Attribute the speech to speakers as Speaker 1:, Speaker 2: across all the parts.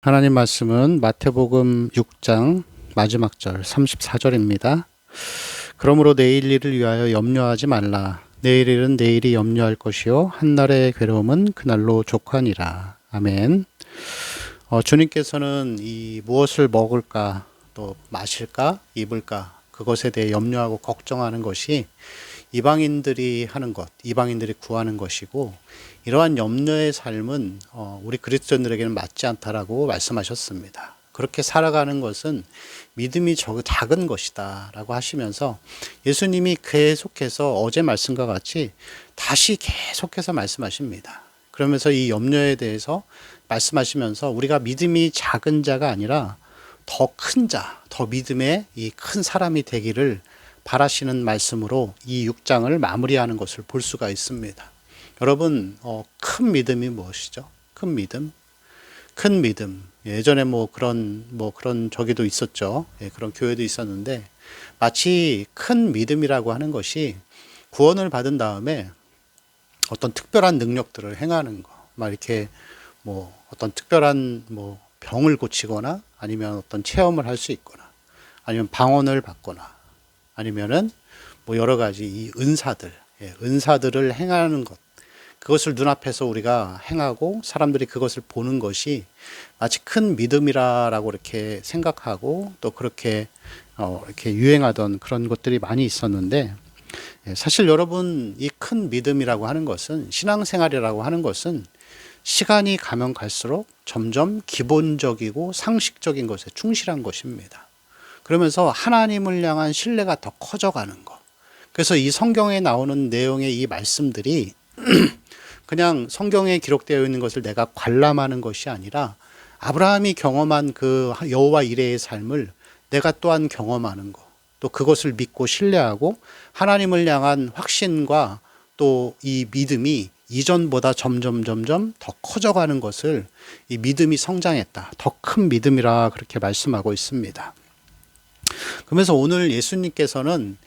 Speaker 1: 하나님 말씀은 마태복음 6장 마지막 절 34절입니다. 그러므로 내일 일을 위하여 염려하지 말라. 내일 일은 내일이 염려할 것이요 한날의 괴로움은 그날로 족하니라. 아멘. 주님께서는 이 무엇을 먹을까 또 마실까 입을까 그것에 대해 염려하고 걱정하는 것이 이방인들이 하는 것, 이방인들이 구하는 것이고 이러한 염려의 삶은 우리 그리스도인들에게는 맞지 않다라고 말씀하셨습니다. 그렇게 살아가는 것은 믿음이 작은 것이다 라고 하시면서 예수님이 계속해서 어제 말씀과 같이 다시 계속해서 말씀하십니다. 그러면서 이 염려에 대해서 말씀하시면서 우리가 믿음이 작은 자가 아니라 더 큰 자, 더 믿음의 이 큰 사람이 되기를 바라시는 말씀으로 이 6장을 마무리하는 것을 볼 수가 있습니다. 여러분, 큰 믿음이 무엇이죠? 큰 믿음? 큰 믿음. 예전에 그런 저기도 있었죠. 예, 그런 교회도 있었는데, 마치 큰 믿음이라고 하는 것이 구원을 받은 다음에 어떤 특별한 능력들을 행하는 거. 막 이렇게 어떤 특별한 병을 고치거나 아니면 어떤 체험을 할 수 있거나 아니면 방언을 받거나 아니면은 여러 가지 이 은사들, 은사들을 행하는 것. 그것을 눈앞에서 우리가 행하고 사람들이 그것을 보는 것이 마치 큰 믿음이라고 이렇게 생각하고 또 그렇게 이렇게 유행하던 그런 것들이 많이 있었는데 사실 여러분 이 큰 믿음이라고 하는 것은 신앙생활이라고 하는 것은 시간이 가면 갈수록 점점 기본적이고 상식적인 것에 충실한 것입니다. 그러면서 하나님을 향한 신뢰가 더 커져가는 것. 그래서 이 성경에 나오는 내용의 이 말씀들이 그냥 성경에 기록되어 있는 것을 내가 관람하는 것이 아니라 아브라함이 경험한 그 여호와 이레의 삶을 내가 또한 경험하는 것. 또 그것을 믿고 신뢰하고 하나님을 향한 확신과 또 이 믿음이 이전보다 점점 더 커져가는 것을 이 믿음이 성장했다. 더 큰 믿음이라 그렇게 말씀하고 있습니다. 그러면서 오늘 예수님께서는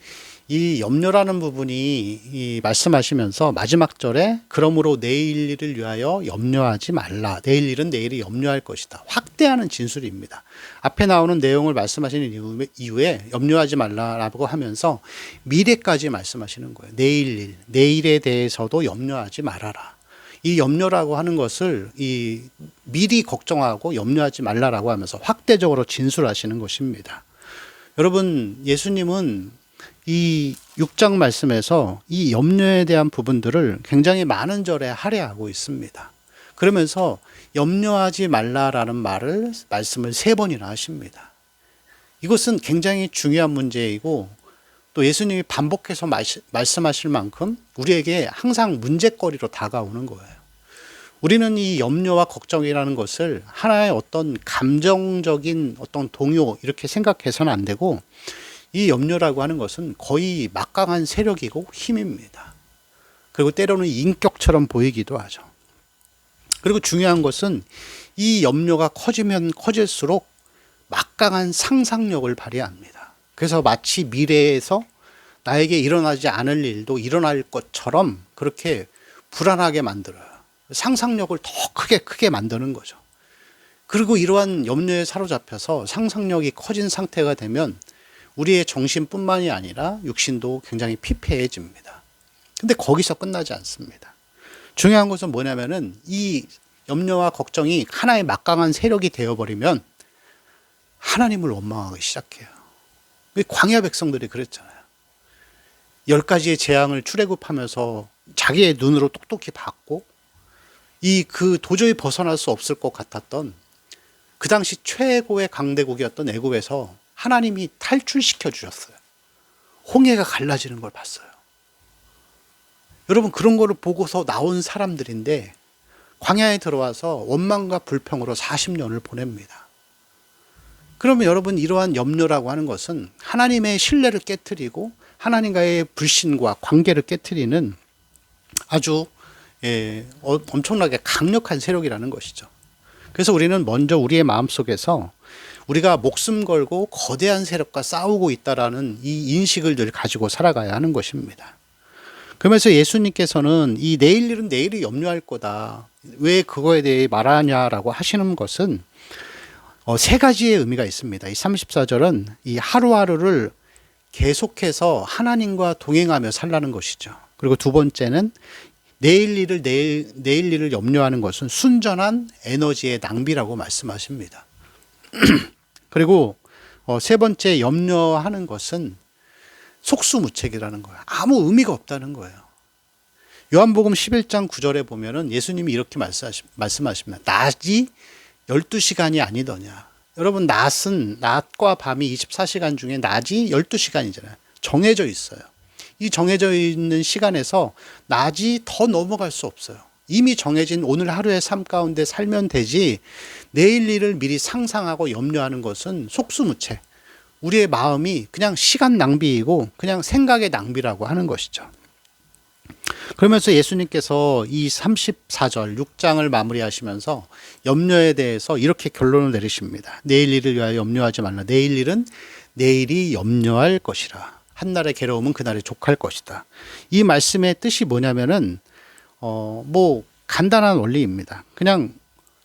Speaker 1: 이 염려라는 부분이 말씀하시면서 마지막 절에 그러므로 내일 일을 위하여 염려하지 말라. 내일 일은 내일이 염려할 것이다. 확대하는 진술입니다. 앞에 나오는 내용을 말씀하시는 이후에 염려하지 말라라고 하면서 미래까지 말씀하시는 거예요. 내일 일, 내일에 대해서도 염려하지 말아라. 이 염려라고 하는 것을 이 미리 걱정하고 염려하지 말라라고 하면서 확대적으로 진술하시는 것입니다. 여러분, 예수님은 이 6장 말씀에서 이 염려에 대한 부분들을 굉장히 많은 절에 할애하고 있습니다. 그러면서 염려하지 말라라는 말씀을 3번이나 하십니다. 이것은 굉장히 중요한 문제이고 또 예수님이 반복해서 말씀하실 만큼 우리에게 항상 문제거리로 다가오는 거예요. 우리는 이 염려와 걱정이라는 것을 하나의 어떤 감정적인 어떤 동요 이렇게 생각해서는 안 되고 이 염려라고 하는 것은 거의 막강한 세력이고 힘입니다. 그리고 때로는 인격처럼 보이기도 하죠. 그리고 중요한 것은 이 염려가 커지면 커질수록 막강한 상상력을 발휘합니다. 그래서 마치 미래에서 나에게 일어나지 않을 일도 일어날 것처럼 그렇게 불안하게 만들어요. 상상력을 더 크게 만드는 거죠. 그리고 이러한 염려에 사로잡혀서 상상력이 커진 상태가 되면 우리의 정신뿐만이 아니라 육신도 굉장히 피폐해집니다. 근데 거기서 끝나지 않습니다. 중요한 것은 뭐냐면은 이 염려와 걱정이 하나의 막강한 세력이 되어버리면 하나님을 원망하기 시작해요. 광야 백성들이 그랬잖아요. 10가지의 재앙을 출애굽하면서 자기의 눈으로 똑똑히 봤고 그 도저히 벗어날 수 없을 것 같았던 그 당시 최고의 강대국이었던 애굽에서 하나님이 탈출시켜 주셨어요. 홍해가 갈라지는 걸 봤어요. 여러분 그런 거를 보고서 나온 사람들인데 광야에 들어와서 원망과 불평으로 40년을 보냅니다. 그러면 여러분 이러한 염려라고 하는 것은 하나님의 신뢰를 깨트리고 하나님과의 불신과 관계를 깨트리는 아주 엄청나게 강력한 세력이라는 것이죠. 그래서 우리는 먼저 우리의 마음속에서 우리가 목숨 걸고 거대한 세력과 싸우고 있다라는 이 인식을 늘 가지고 살아가야 하는 것입니다. 그러면서 예수님께서는 이 내일 일은 내일이 염려할 거다. 왜 그거에 대해 말하냐라고 하시는 것은 세 가지의 의미가 있습니다. 이 34절은 이 하루하루를 계속해서 하나님과 동행하며 살라는 것이죠. 그리고 두 번째는 내일 일을 염려하는 것은 순전한 에너지의 낭비라고 말씀하십니다. 그리고 세 번째 염려하는 것은 속수무책이라는 거예요. 아무 의미가 없다는 거예요. 요한복음 11장 9절에 보면은 예수님이 이렇게 말씀하십니다. 낮이 12시간이 아니더냐. 여러분, 낮과 밤이 24시간 중에 낮이 12시간이잖아요. 정해져 있어요. 이 정해져 있는 시간에서 낮이 더 넘어갈 수 없어요. 이미 정해진 오늘 하루의 삶 가운데 살면 되지, 내일 일을 미리 상상하고 염려하는 것은 속수무책. 우리의 마음이 그냥 시간 낭비이고 그냥 생각의 낭비라고 하는 것이죠. 그러면서 예수님께서 이 34절 6장을 마무리하시면서 염려에 대해서 이렇게 결론을 내리십니다. 내일 일을 위하여 염려하지 말라. 내일 일은 내일이 염려할 것이라. 한날의 괴로움은 그날에 족할 것이다. 이 말씀의 뜻이 뭐냐면은 간단한 원리입니다. 그냥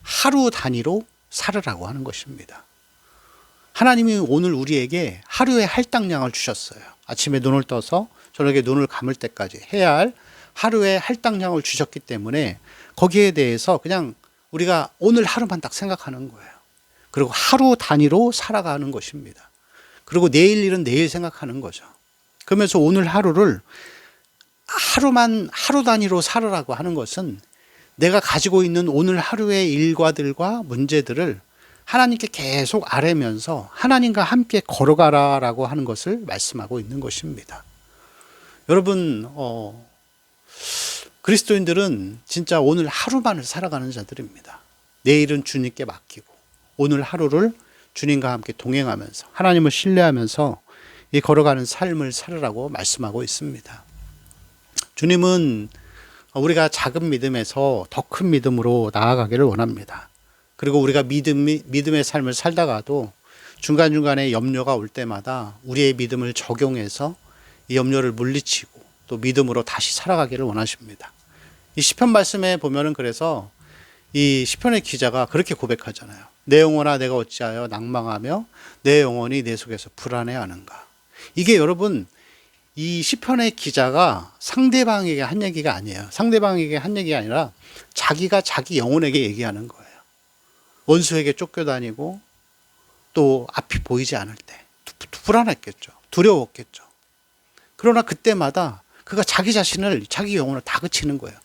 Speaker 1: 하루 단위로 살으라고 하는 것입니다. 하나님이 오늘 우리에게 하루의 할당량을 주셨어요. 아침에 눈을 떠서 저녁에 눈을 감을 때까지 해야 할 하루의 할당량을 주셨기 때문에 거기에 대해서 그냥 우리가 오늘 하루만 딱 생각하는 거예요. 그리고 하루 단위로 살아가는 것입니다. 그리고 내일 일은 내일 생각하는 거죠. 그러면서 오늘 하루를 하루 단위로 살으라고 하는 것은 내가 가지고 있는 오늘 하루의 일과들과 문제들을 하나님께 계속 아뢰면서 하나님과 함께 걸어가라라고 하는 것을 말씀하고 있는 것입니다. 여러분, 그리스도인들은 진짜 오늘 하루만을 살아가는 자들입니다. 내일은 주님께 맡기고 오늘 하루를 주님과 함께 동행하면서 하나님을 신뢰하면서 이 걸어가는 삶을 살으라고 말씀하고 있습니다. 주님은 우리가 작은 믿음에서 더 큰 믿음으로 나아가기를 원합니다. 그리고 우리가 믿음의 삶을 살다가도 중간중간에 염려가 올 때마다 우리의 믿음을 적용해서 이 염려를 물리치고 또 믿음으로 다시 살아가기를 원하십니다. 이 시편 말씀에 보면은 그래서 이 시편의 기자가 그렇게 고백하잖아요. 내 영혼아 내가 어찌하여 낭망하며 내 영혼이 내 속에서 불안해하는가. 이게 여러분 이 시편의 기자가 상대방에게 한 얘기가 아니에요. 상대방에게 한 얘기가 아니라 자기가 자기 영혼에게 얘기하는 거예요. 원수에게 쫓겨다니고 또 앞이 보이지 않을 때 불안했겠죠. 두려웠겠죠. 그러나 그때마다 그가 자기 자신을 자기 영혼을 다그치는 거예요.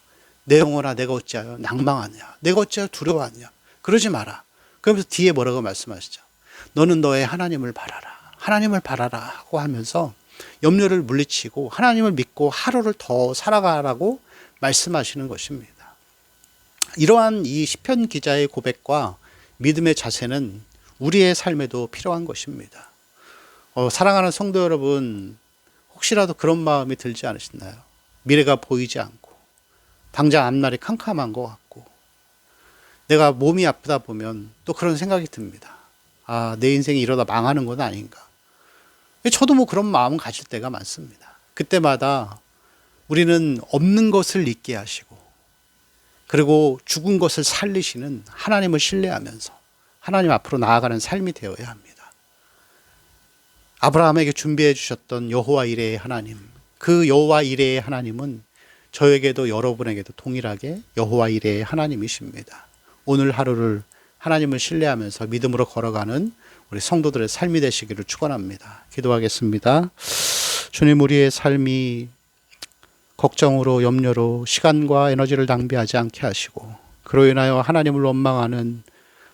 Speaker 1: 내 영혼아 내가 어찌하여 낭망하냐. 내가 어찌하여 두려워하냐. 그러지 마라. 그러면서 뒤에 뭐라고 말씀하시죠. 너는 너의 하나님을 바라라. 하나님을 바라라 하고 하면서 염려를 물리치고 하나님을 믿고 하루를 더 살아가라고 말씀하시는 것입니다. 이러한 이 시편 기자의 고백과 믿음의 자세는 우리의 삶에도 필요한 것입니다. 사랑하는 성도 여러분, 혹시라도 그런 마음이 들지 않으시나요? 미래가 보이지 않고 당장 앞날이 캄캄한 것 같고 내가 몸이 아프다 보면 또 그런 생각이 듭니다. 아, 내 인생이 이러다 망하는 건 아닌가. 저도 그런 마음 가질 때가 많습니다. 그때마다 우리는 없는 것을 있게 하시고 그리고 죽은 것을 살리시는 하나님을 신뢰하면서 하나님 앞으로 나아가는 삶이 되어야 합니다. 아브라함에게 준비해 주셨던 여호와 이레의 하나님, 그 여호와 이레의 하나님은 저에게도 여러분에게도 동일하게 여호와 이레의 하나님이십니다. 오늘 하루를 하나님을 신뢰하면서 믿음으로 걸어가는 우리 성도들의 삶이 되시기를 축원합니다. 기도하겠습니다. 주님, 우리의 삶이 걱정으로 염려로 시간과 에너지를 낭비하지 않게 하시고 그로 인하여 하나님을 원망하는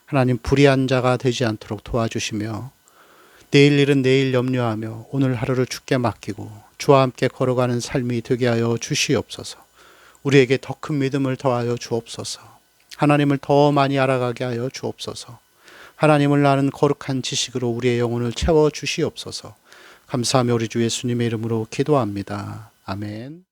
Speaker 1: 하나님 불의한 자가 되지 않도록 도와주시며 내일 일은 내일 염려하며 오늘 하루를 주께 맡기고 주와 함께 걸어가는 삶이 되게 하여 주시옵소서. 우리에게 더 큰 믿음을 더하여 주옵소서. 하나님을 더 많이 알아가게 하여 주옵소서. 하나님을 아는 거룩한 지식으로 우리의 영혼을 채워 주시옵소서. 감사하며 우리 주 예수님의 이름으로 기도합니다. 아멘.